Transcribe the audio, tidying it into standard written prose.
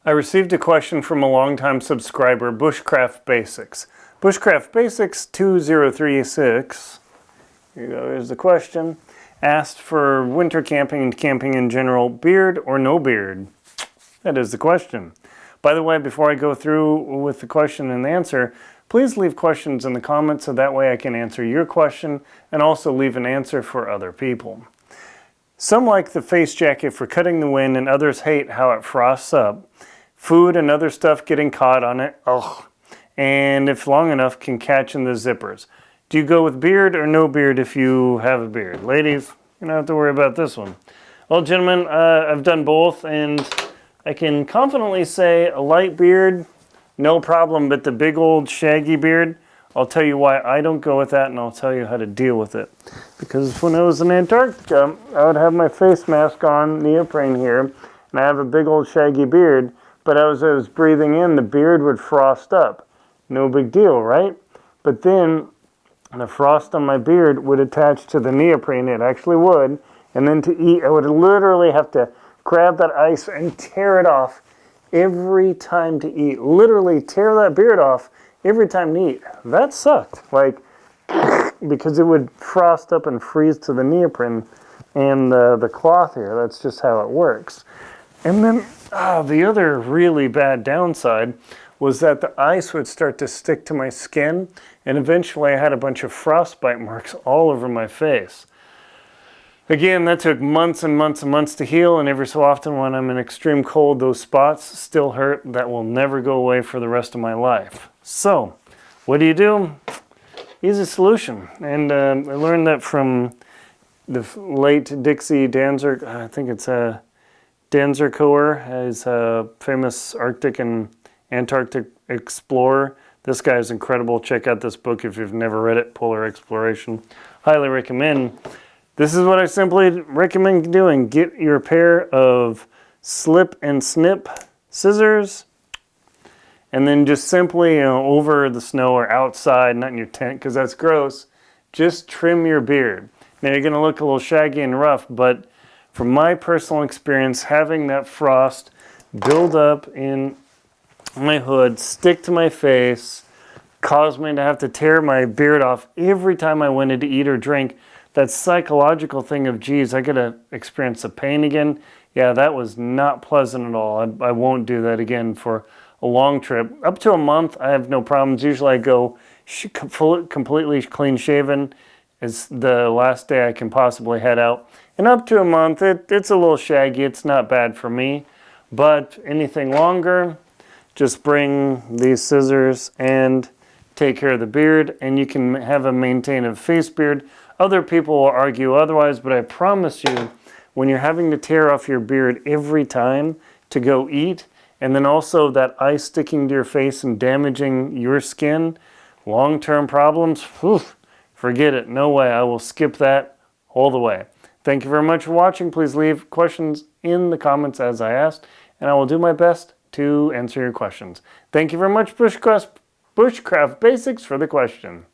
I received a question from a longtime subscriber, Bushcraft Basics. Bushcraft Basics 2036, here you go, here's the question, asked for winter camping and camping in general, beard or no beard? That is the question. By the way, before I go through with the question and the answer, please leave questions in the comments so that way I can answer your question and also leave an answer for other people. Some like the face jacket for cutting the wind and others hate how it frosts up. Food and other stuff getting caught on it, ugh. And if long enough can catch in the zippers. Do you go with beard or no beard if you have a beard? Ladies, you don't have to worry about this one. Well, gentlemen, I've done both and I can confidently say a light beard, no problem, but the big old shaggy beard, I'll tell you why I don't go with that and I'll tell you how to deal with it. Because when I was in Antarctica, I would have my face mask on, neoprene here, and I have a big old shaggy beard, but as I was breathing in, the beard would frost up. No big deal, right? But then the frost on my beard would attach to the neoprene, it actually would, and then to eat, I would literally have to grab that ice and tear it off every time to eat. Literally tear that beard off every time to eat. That sucked, like, because it would frost up and freeze to the neoprene and the cloth here. That's just how it works. And then the other really bad downside was that the ice would start to stick to my skin, and eventually I had a bunch of frostbite marks all over my face. Again, that took months and months and months to heal, and every so often when I'm in extreme cold, those spots still hurt. That will never go away for the rest of my life. So, what do? Easy solution. And I learned that from the late Dixie Danzer, I think it's Danzerkower, he's a famous Arctic and Antarctic explorer. This guy is incredible. Check out this book if you've never read it, Polar Exploration. Highly recommend. This is what I simply recommend doing. Get your pair of slip and snip scissors, and then just simply, over the snow or outside, not in your tent because that's gross, just trim your beard. Now you're going to look a little shaggy and rough, but from my personal experience, having that frost build up in my hood, stick to my face, caused me to have to tear my beard off every time I wanted to eat or drink. That psychological thing of, geez, I gotta experience the pain again. Yeah, that was not pleasant at all. I won't do that again for a long trip. Up to a month, I have no problems. Usually I go completely clean shaven. It's the last day I can possibly head out. And up to a month, it's a little shaggy. It's not bad for me. But anything longer, just bring these scissors and take care of the beard. And you can have a maintain a face beard. Other people will argue otherwise, but I promise you, when you're having to tear off your beard every time to go eat, and then also that ice sticking to your face and damaging your skin, long-term problems, whew, forget it. No way. I will skip that all the way. Thank you very much for watching. Please leave questions in the comments as I asked, and I will do my best to answer your questions. Thank you very much, Bushcraft Basics, for the question.